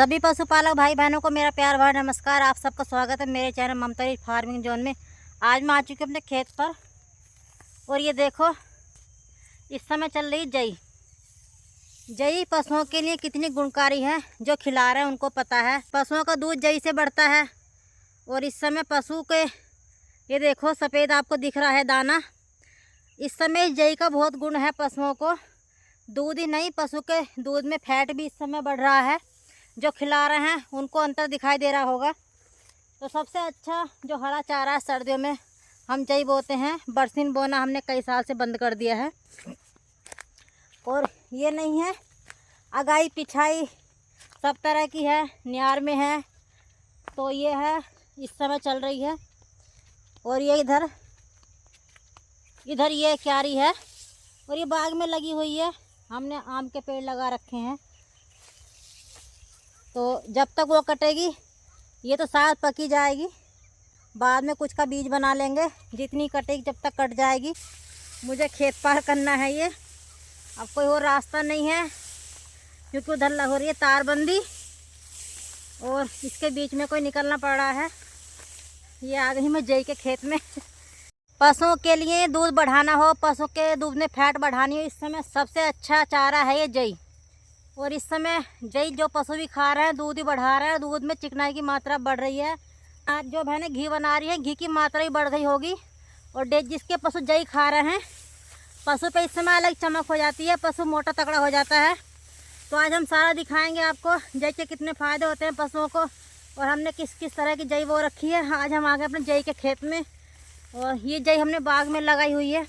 सभी पशुपालक भाई बहनों को मेरा प्यार भरा नमस्कार। आप सबका स्वागत है मेरे चैनल ममता फार्मिंग जोन में। आज मैं आ चुकी हूँ अपने खेत पर और ये देखो इस समय चल रही जई। जई पशुओं के लिए कितनी गुणकारी है, जो खिला रहे हैं उनको पता है। पशुओं का दूध जई से बढ़ता है और इस समय पशु के ये देखो सफ़ेद आपको दिख रहा है दाना। इस समय जई का बहुत गुण है पशुओं को। दूध ही नहीं, पशु के दूध में फैट भी इस समय बढ़ रहा है। जो खिला रहे हैं उनको अंतर दिखाई दे रहा होगा। तो सबसे अच्छा जो हरा चारा है सर्दियों में हम जई बोते हैं। बरसीन बोना हमने कई साल से बंद कर दिया है। और ये नहीं है, अगाई पिछाई सब तरह की है, न्यार में है तो ये है इस समय चल रही है। और ये इधर ये क्यारी है और ये बाग में लगी हुई है। हमने आम के पेड़ लगा रखे हैं तो जब तक वो कटेगी ये तो साथ पकी जाएगी। बाद में कुछ का बीज बना लेंगे। जितनी कटेगी जब तक कट जाएगी। मुझे खेत पार करना है ये, अब कोई और रास्ता नहीं है क्योंकि उधर हो रही है तारबंदी और इसके बीच में कोई निकलना पड़ रहा है। ये आ गई मैं जई के खेत में। पशुओं के लिए दूध बढ़ाना हो, पशु के दूध में फैट बढ़ानी हो, इस समय सबसे अच्छा चारा है ये जई। और इस समय जई जो पशु भी खा रहे हैं दूध ही बढ़ा रहे हैं। दूध में चिकनाई की मात्रा बढ़ रही है। आज जो बहनें घी बना रही हैं घी की मात्रा भी बढ़ गई होगी। और जिसके पशु जई खा रहे हैं पशु पे इस समय अलग चमक हो जाती है, पशु मोटा तगड़ा हो जाता है। तो आज हम सारा दिखाएंगे आपको जई के कितने फ़ायदे होते हैं पशुओं को और हमने किस किस तरह की जई वो रखी है। आज हम आ गए अपने जई के खेत में और ये जई हमने बाग में लगाई हुई है।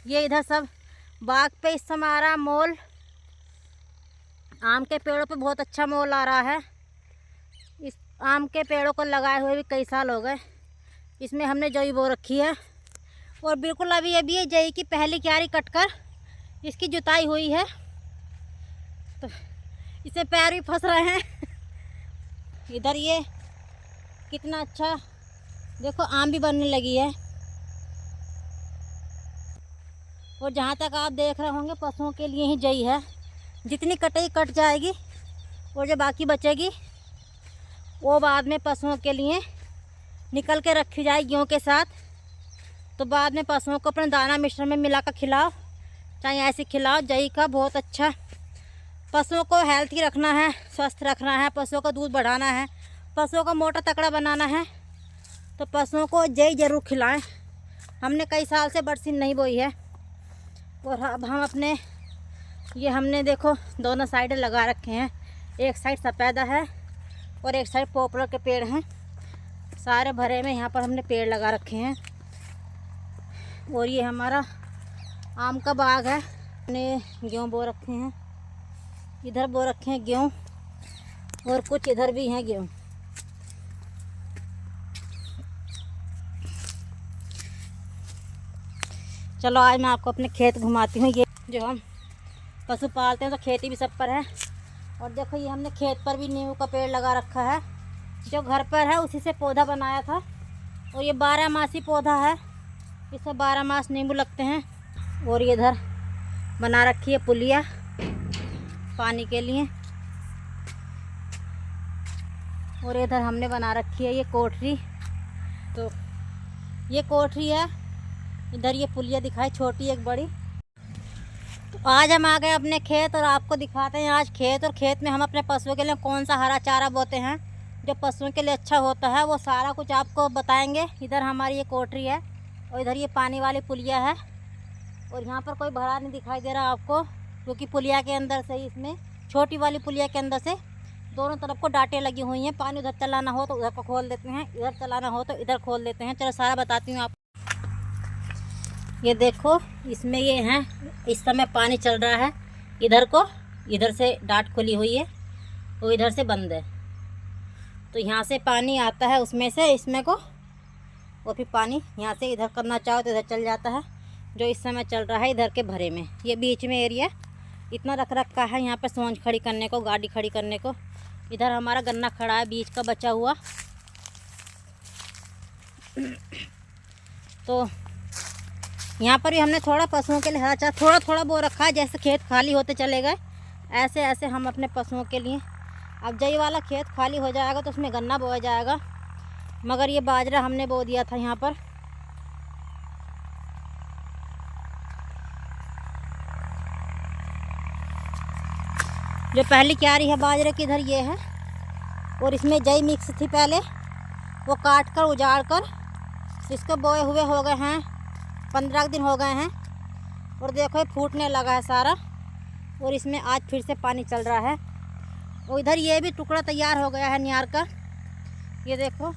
ये इधर सब बाग पे इस समय आ रहा मोल। आम के पेड़ों पे बहुत अच्छा मोल आ रहा है। इस आम के पेड़ों को लगाए हुए भी कई साल हो गए। इसमें हमने जई बो रखी है और बिल्कुल अभी ये जई की पहली क्यारी कटकर इसकी जुताई हुई है तो इसे पैर भी फंस रहे हैं। इधर ये कितना अच्छा देखो आम भी बनने लगी है। और जहाँ तक आप देख रहे होंगे पशुओं के लिए ही जई है। जितनी कटाई कट जाएगी और जो बाकी बचेगी वो बाद में पशुओं के लिए निकल के रखी जाएगी गेहूँ के साथ। तो बाद में पशुओं को अपने दाना मिश्रण में मिलाकर खिलाओ, चाहे ऐसे खिलाओ। जई का बहुत अच्छा, पशुओं को हेल्थी रखना है, स्वस्थ रखना है, पशुओं का दूध बढ़ाना है, पशुओं को मोटा तकड़ा बनाना है तो पशुओं को जई ज़रूर खिलाएं। हमने कई साल से बरसीन नहीं बोई है और अब हम अपने ये हमने देखो दोनों साइड लगा रखे हैं। एक साइड सफ़ेदा है और एक साइड पॉपुलर के पेड़ हैं। सारे भरे में यहाँ पर हमने पेड़ लगा रखे हैं। और ये हमारा आम का बाग है। हमने गेहूँ बो रखे हैं, इधर बो रखे हैं गेहूँ और कुछ इधर भी हैं गेहूँ। चलो आज मैं आपको अपने खेत घुमाती हूँ। ये जो हम पशु पालते हैं तो खेती भी सब पर है। और देखो ये हमने खेत पर भी नींबू का पेड़ लगा रखा है। जो घर पर है उसी से पौधा बनाया था और ये 12 मासी पौधा है। इसमें 12 मास नींबू लगते हैं। और ये इधर बना रखी है पुलिया पानी के लिए। और इधर हमने बना रखी है ये कोठरी। तो ये कोठरी है, इधर ये पुलिया दिखाई छोटी एक बड़ी। तो आज हम आ गए अपने खेत और आपको दिखाते हैं आज खेत। और खेत में हम अपने पशुओं के लिए कौन सा हरा चारा बोते हैं जो पशुओं के लिए अच्छा होता है वो सारा कुछ आपको बताएंगे। इधर हमारी ये कोठरी है और इधर ये पानी वाली पुलिया है। और यहाँ पर कोई भरा नहीं दिखाई दे रहा आपको क्योंकि पुलिया के अंदर से ही, इसमें छोटी वाली पुलिया के अंदर से दोनों तरफ को डांटें लगी हुई हैं। पानी उधर चलाना हो तो उधर को खोल देते हैं, इधर चलाना हो तो इधर खोल देते हैं। चलो सारा बताती हूँ आपको। ये देखो इसमें ये है, इस समय पानी चल रहा है। इधर को इधर से डांट खुली हुई है और इधर से बंद है। तो यहाँ से पानी आता है उसमें से इसमें को और फिर पानी यहाँ से इधर करना चाहो तो इधर चल जाता है। जो इस समय चल रहा है इधर के भरे में, ये बीच में एरिया इतना रख रखा है यहाँ पर सोंच खड़ी करने को, गाड़ी खड़ी करने को। इधर हमारा गन्ना खड़ा है बीज का बचा हुआ। तो यहाँ पर भी हमने थोड़ा पशुओं के लिए हरा चारा थोड़ा थोड़ा बो रखा है। जैसे खेत खाली होते चले गए ऐसे ऐसे हम अपने पशुओं के लिए, अब जई वाला खेत खाली हो जाएगा तो उसमें गन्ना बोया जाएगा, मगर ये बाजरा हमने बो दिया था यहाँ पर। जो पहली क्यारी है बाजरे की इधर ये है, और इसमें जई मिक्स थी पहले, वो काट कर उजाड़ कर इसको बोए हुए हो गए हैं 15 दिन हो गए हैं। और देखो ये फूटने लगा है सारा, और इसमें आज फिर से पानी चल रहा है। और इधर ये भी टुकड़ा तैयार हो गया है नियार का, ये देखो।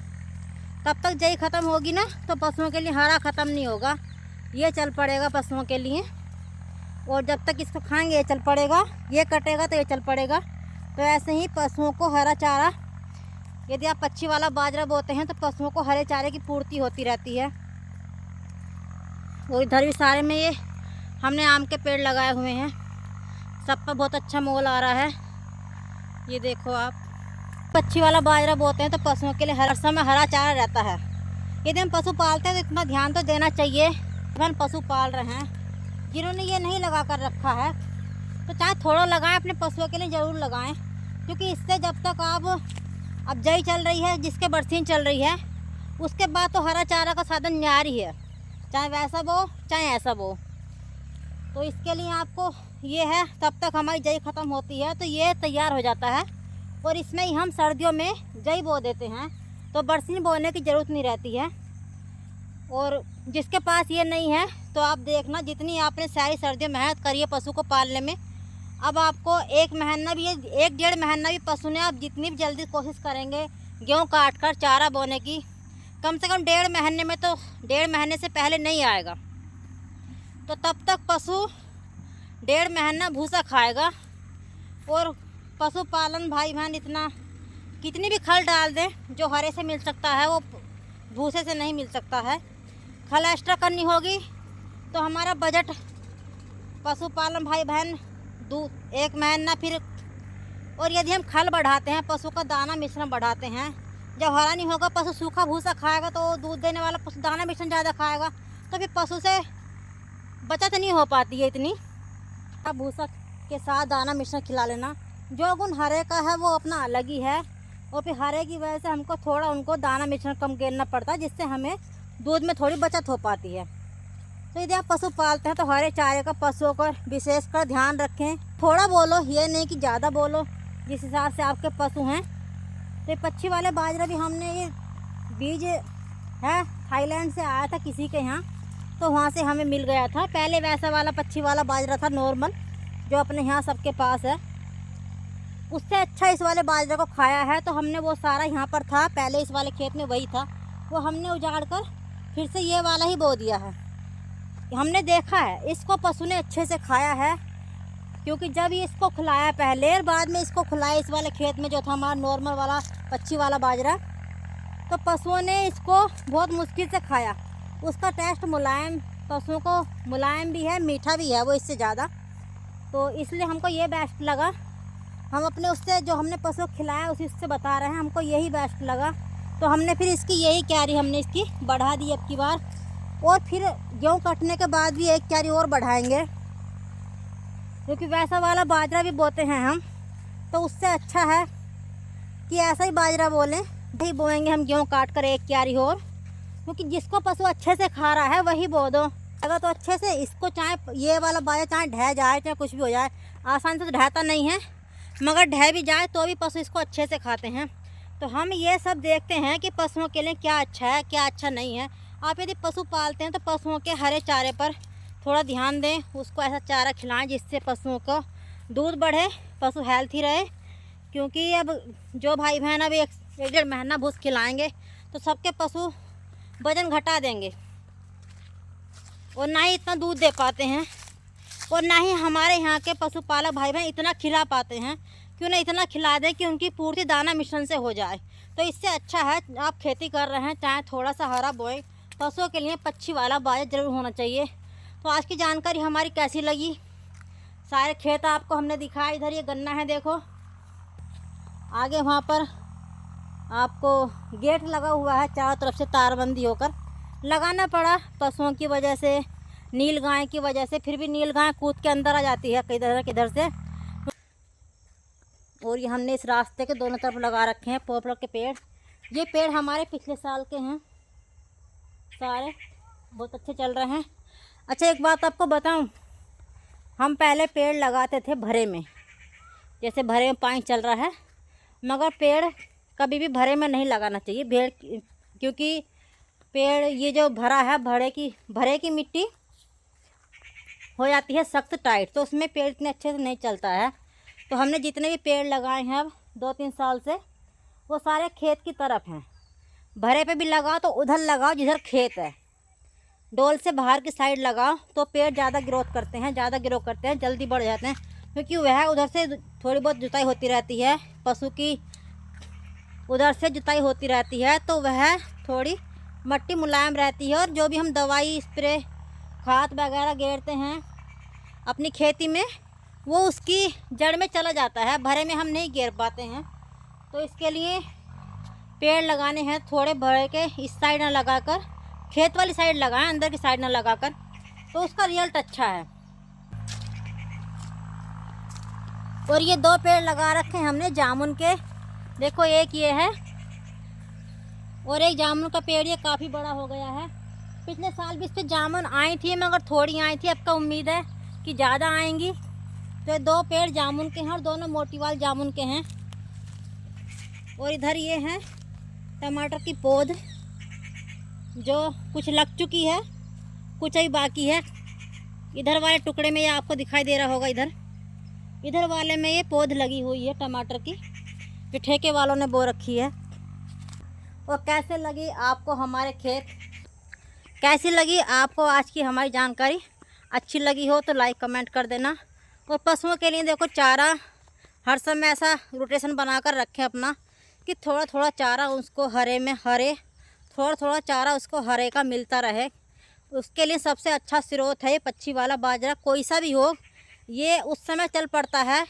तब तक जई ख़त्म होगी ना तो पशुओं के लिए हरा ख़त्म नहीं होगा, ये चल पड़ेगा पशुओं के लिए। और जब तक इसको खाएंगे ये चल पड़ेगा, ये कटेगा तो ये चल पड़ेगा। तो ऐसे ही पशुओं को हरा चारा, यदि आप पच्छी वाला बाजरा बोते हैं तो पशुओं को हरे चारे की पूर्ति होती रहती है। और इधर भी सारे में ये हमने आम के पेड़ लगाए हुए हैं, सब पर बहुत अच्छा मोल आ रहा है। ये देखो आप, पच्छी वाला बाजरा बोते हैं तो पशुओं के लिए हर समय हरा चारा रहता है। यदि हम पशु पालते हैं तो इतना ध्यान तो देना चाहिए। हम पशु पाल रहे हैं, जिन्होंने ये नहीं लगा कर रखा है तो चाहे थोड़ा लगाएं, अपने पशुओं के लिए ज़रूर लगाएं, क्योंकि इससे जब तक आप, अब जई चल रही है, जिसके बरसीन चल रही है, उसके बाद तो हरा चारा का साधन जारी है, चाहे वैसा बो चाहे ऐसा बो। तो इसके लिए आपको ये है, तब तक हमारी जई ख़त्म होती है तो ये तैयार हो जाता है, और इसमें ही हम सर्दियों में जई बो देते हैं, तो बरसीन बोने की ज़रूरत नहीं रहती है। और जिसके पास ये नहीं है तो आप देखना, जितनी आपने सारी सर्दियों मेहनत करी है पशु को पालने में, अब आपको 1 महीना भी, 1-1.5 महीना भी पशु ने, आप जितनी भी जल्दी कोशिश करेंगे गेहूँ काट कर चारा बोने की, कम से कम 1.5 महीने में, तो 1.5 महीने से पहले नहीं आएगा। तो तब तक पशु 1.5 महीना भूसा खाएगा। और पशुपालन भाई बहन, इतना कितनी भी खल डाल दें, जो हरे से मिल सकता है वो भूसे से नहीं मिल सकता है। खल एक्स्ट्रा करनी होगी तो हमारा बजट पशुपालन भाई बहन 1 महीना फिर। और यदि हम खल बढ़ाते हैं, पशु का दाना मिश्रण बढ़ाते हैं, जब हरा नहीं होगा, पशु सूखा भूसा खाएगा तो दूध देने वाला पशु दाना मिश्रण ज़्यादा खाएगा, तो फिर पशु से बचत नहीं हो पाती है इतनी। अब भूसा के साथ दाना मिश्रण खिला लेना। जो गुण हरे का है वो अपना अलग ही है, और फिर हरे की वजह से हमको थोड़ा उनको दाना मिश्रण कम करना पड़ता है, जिससे हमें दूध में थोड़ी बचत हो पाती है। तो यदि आप पशु पालते हैं तो हरे चारे का पशुओं का विशेषकर ध्यान रखें। थोड़ा बोलो, ये नहीं कि ज़्यादा बोलो, जिस हिसाब से आपके पशु हैं। तो पच्छी वाले बाजरा भी हमने, ये बीज है थाईलैंड से आया था किसी के यहाँ, तो वहाँ से हमें मिल गया था। पहले वैसा वाला पच्छी वाला बाजरा था नॉर्मल, जो अपने यहाँ सबके पास है, उससे अच्छा इस वाले बाजरे को खाया है। तो हमने वो सारा यहाँ पर था पहले, इस वाले खेत में वही था, वो हमने उजाड़ कर फिर से ये वाला ही बो दिया है। हमने देखा है इसको पशु ने अच्छे से खाया है, क्योंकि जब ये इसको खिलाया पहले और बाद में इसको खिलाया इस वाले खेत में जो था हमारा नॉर्मल वाला पच्छी वाला बाजरा, तो पशुओं ने इसको बहुत मुश्किल से खाया। उसका टेस्ट मुलायम, पशुओं को मुलायम भी है, मीठा भी है वो इससे ज़्यादा। तो इसलिए हमको ये बेस्ट लगा। हम अपने उससे जो हमने पशु को खिलाया उसी से बता रहे हैं, हमको यही बेस्ट लगा। तो हमने फिर इसकी यही क्यारी हमने इसकी बढ़ा दी अब की बार, और फिर गेहूँ कटने के बाद भी एक क्यारी और बढ़ाएंगे, क्योंकि वैसा वाला बाजरा भी बोते हैं हम, तो उससे अच्छा है कि ऐसा ही बाजरा बोलें, वही बोएंगे हम गेहूँ काट कर एक क्यारी और। क्योंकि जिसको पशु अच्छे से खा रहा है वही बो दो, अगर तो अच्छे से इसको, चाहे ये वाला बाजरा चाहे ढह जाए चाहे कुछ भी हो जाए, आसान से तो ढहता नहीं है, मगर ढह भी जाए तो भी पशु इसको अच्छे से खाते हैं। तो हम ये सब देखते हैं कि पशुओं के लिए क्या अच्छा है क्या अच्छा नहीं है। आप यदि पशु पालते हैं तो पशुओं के हरे चारे पर थोड़ा ध्यान दें, उसको ऐसा चारा खिलाएं जिससे पशुओं का दूध बढ़े, पशु हेल्थी रहे। क्योंकि अब जो भाई बहन अब 1-1.5 महीना भूस खिलाएंगे तो सबके पशु वजन घटा देंगे, और ना ही इतना दूध दे पाते हैं, और ना ही हमारे यहाँ के पशुपालक भाई बहन इतना खिला पाते हैं। क्यों ना इतना खिला दें कि उनकी पूर्ति दाना मिश्रण से हो जाए। तो इससे अच्छा है आप खेती कर रहे हैं चाहे थोड़ा सा हरा बोएं, पशुओं के लिए पच्छी वाला बाजरा जरूर होना चाहिए। तो आज की जानकारी हमारी कैसी लगी, सारे खेत आपको हमने दिखाया। इधर ये गन्ना है देखो, आगे वहाँ पर आपको गेट लगा हुआ है, चारों तरफ से तारबंदी होकर लगाना पड़ा पशुओं की वजह से, नील गाय की वजह से। फिर भी नील गाय कूद के अंदर आ जाती है किधर किधर से। और ये हमने इस रास्ते के दोनों तरफ लगा रखे हैं पॉपुलर के पेड़। ये पेड़ हमारे पिछले साल के हैं, सारे बहुत अच्छे चल रहे हैं। अच्छा एक बात आपको बताऊं, हम पहले पेड़ लगाते थे भरे में, जैसे भरे में पानी चल रहा है, मगर पेड़ कभी भी भरे में नहीं लगाना चाहिए पेड़, क्योंकि पेड़ ये जो भरा है भरे की मिट्टी हो जाती है सख्त टाइट, तो उसमें पेड़ इतने अच्छे से नहीं चलता है। तो हमने जितने भी पेड़ लगाए हैं अब 2-3 साल से, वो सारे खेत की तरफ हैं। भरे पे भी लगाओ तो उधर लगाओ जिधर खेत है, डोल से बाहर की साइड लगाओ तो पेड़ ज़्यादा ग्रोथ करते हैं, जल्दी बढ़ जाते हैं। क्योंकि वह उधर से थोड़ी बहुत जुताई होती रहती है, पशु की उधर से जुताई होती रहती है, तो वह थोड़ी मट्टी मुलायम रहती है। और जो भी हम दवाई स्प्रे खाद वगैरह गेरते हैं अपनी खेती में, वो उसकी जड़ में चला जाता है, भरे में हम नहीं गेर पाते हैं। तो इसके लिए पेड़ लगाने हैं थोड़े भरे के इस साइड ना लगाकर, खेत वाली साइड लगाएं, अंदर की साइड ना लगाकर, तो उसका रिजल्ट अच्छा है। और ये 2 पेड़ लगा रखे हैं हमने जामुन के, देखो एक ये है और एक जामुन का पेड़, ये काफ़ी बड़ा हो गया है। पिछले साल भी इस पर जामुन आई थी, मगर थोड़ी आई थी, अब का उम्मीद है कि ज़्यादा आएंगी। तो ये 2 पेड़ जामुन के हैं और दोनों मोटीवाल जामुन के हैं। और इधर ये है टमाटर की पौध, जो कुछ लग चुकी है, कुछ अभी बाकी है। इधर वाले टुकड़े में ये आपको दिखाई दे रहा होगा, इधर वाले में ये पौध लगी हुई है टमाटर की, जो ठेके वालों ने बो रखी है। और कैसे लगी आपको हमारे खेत, कैसी लगी आपको आज की हमारी जानकारी? अच्छी लगी हो तो लाइक कमेंट कर देना। और पशुओं के लिए देखो चारा हर समय ऐसा रोटेशन बनाकर रखें अपना, कि थोड़ा थोड़ा चारा उसको थोड़ा थोड़ा चारा उसको हरे का मिलता रहे। उसके लिए सबसे अच्छा स्रोत है ये पच्छी वाला बाजरा, कोई सा भी हो। ये उस समय चल पड़ता है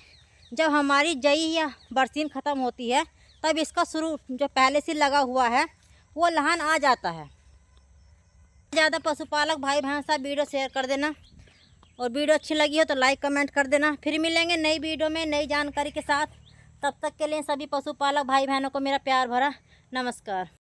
जब हमारी जई या बरसीन ख़त्म होती है, तब इसका शुरू जो पहले से लगा हुआ है वो लहान आ जाता है। ज़्यादा पशुपालक भाई बहन साहब वीडियो शेयर कर देना, और वीडियो अच्छी लगी हो तो लाइक कमेंट कर देना। फिर मिलेंगे नई वीडियो में नई जानकारी के साथ। तब तक के लिए सभी पशुपालक भाई बहनों को मेरा प्यार भरा नमस्कार।